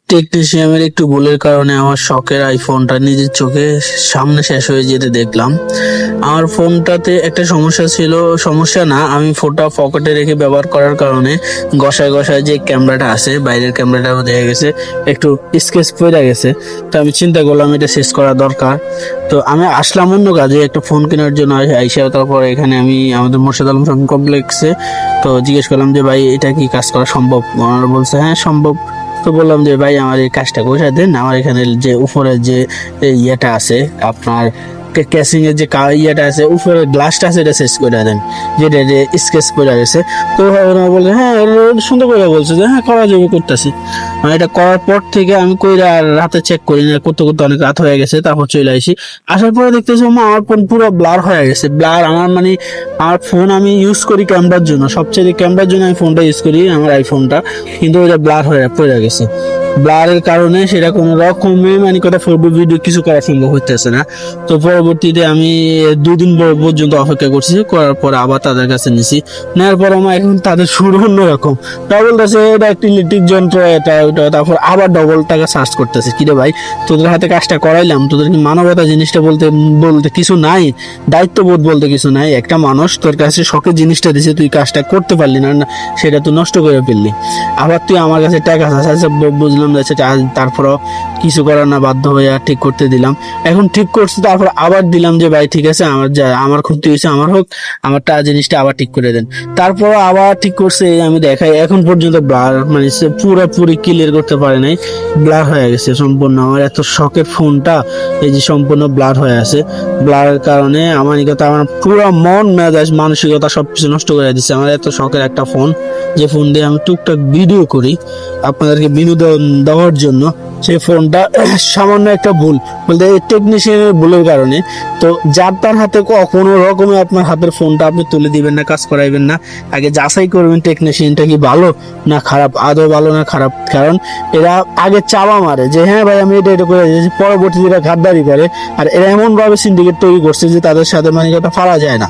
টেকনিশিয়ানের একটু ভুলের কারণে আমার শখের আইফোনটা নিজের চোখে সামনে শেষ হয়ে যেতে দেখলাম। আমার ফোনটাতে একটা সমস্যা ছিল, সমস্যা না, আমি ফোনটা পকেটে রেখে ব্যবহার করার কারণে ঘষায় ঘষায় যে ক্যামেরাটা আছে, বাইরের ক্যামেরাটাও দেখা গেছে একটু স্কেচ পড়ে গেছে। তো আমি চিন্তা করলাম এটা শেষ করা দরকার। তো আমি আসলাম অন্য কাজে, একটা ফোন কেনার জন্য আইসা, তারপর এখানে আমি আমাদের মোর্শেদ আলম শপিং কমপ্লেক্সে তো জিজ্ঞেস করলাম যে ভাই এটা কি কাজ করা সম্ভব? ওনারা বলছে হ্যাঁ সম্ভব। তো বললাম যে ভাই আমার এই কাজটা করে দেন, আমার এখানে যে উপরে যে ইয়েটা আছে আপনার ক্যাসিং এর যে ইয়েটা আছে, উপরে গ্লাসটা আছে, এটা শেষ করে দেন, যেটা স্কেচ করে গেছে। তো ওরা বলে হ্যাঁ, সুন্দর করে বলছে যে হ্যাঁ করা যাবে, করতেছি। এটা করার পর থেকে আমি কইরা আর রাতে চেক করি না, করতে করতে অনেক রাত হয়ে গেছে। তারপর চলে আসি, আসার পরে দেখতেছি আমার ফোন পুরো ব্লার হয়ে গেছে। ব্লার আমার মানে আমার ফোন আমি ইউজ করি ক্যামেরার জন্য, সবচেয়ে ক্যামেরার জন্য আমি ফোনটা ইউজ করি, আমার আইফোনটা, কিন্তু ওটা ব্লার হয়ে পড়ে গেছে। ব্লারের কারণে সেটা কোনো রকমে মানে কথা ফটো ভিডিও কিছু করা সম্ভব হইতেছে না। তো পরবর্তীতে আমি 2 দিন পর্যন্ত অপেক্ষা করছি, করার পর আবার তাদের কাছে নিছি। নেওয়ার পর আমার এখন তাদের শুরু অন্যরকম, ডবল বলতেছে এটা একটা ইলেকট্রিক যন্ত্র, এটা ওইটা, তারপর আবার ডবল টাকা সার্চ করতেছে। কিরে ভাই, তোদের হাতে কাজটা করাইলাম, তোদের কি মানবতা জিনিসটা বলতে বলতে কিছু নাই? দায়িত্ববোধ বলতে কিছু নাই? একটা মানুষ তোর কাছে শখের জিনিসটা দিছে, তুই কাজটা করতে পারলি না, সেটা তুই নষ্ট করে ফেললি। আবার তুই আমার কাছে টাকা চাচ্ছিস, বুঝলাম যাচ্ছে। তারপরও কিছু করার না, বাধ্য হয়ে আর ঠিক করতে দিলাম। এখন ঠিক করছি, তারপর আবার দিলাম যে ভাই ঠিক আছে, আমার যা আমার ক্ষতি হয়েছে আমার হোক, আমারটা জিনিসটা আবার ঠিক করে দেন। তারপর আবার ঠিক করছে, আমি দেখাই এখন পর্যন্ত ব্লার মানে পুরোপুরি ক্লিয়ার করতে পারে নাই, ব্লার হয়ে গেছে সম্পূর্ণ। আমার এত শখের ফোনটা এই যে সম্পূর্ণ ব্লার হয়ে আছে। ব্লারের কারণে আমার কথা, আমার পুরো মন মেজাজ মানসিকতা সবকিছু নষ্ট করে দিচ্ছে। আমার এত শখের একটা ফোন, যে ফোন দিয়ে আমি টুকটাক ভিডিও করি আপনাদেরকে বিনোদন দেওয়ার জন্য, সেই ফোনটা সামান্য একটা ভুল বলতে টেকনিশিয়ানের ভুলের কারণে। তো যার তার হাতে কোনো রকমে আপনার হাতের ফোনটা আপনি তুলে দিবেন না, কাজ করাইবেন না, আগে যাচাই করবেন টেকনিশিয়ানটা কি ভালো না খারাপ, আদৌ ভালো না খারাপ। কারণ এরা আগে চাওয়া মারে যে হ্যাঁ ভাই আমি এটা করে দিয়েছি, পরবর্তীতে এরা গাদ্দারি করে। আর এরা এমন ভাবে সিন্ডিকেট তৈরি করছে যে তাদের সাথে মানে এটা পারা যায় না।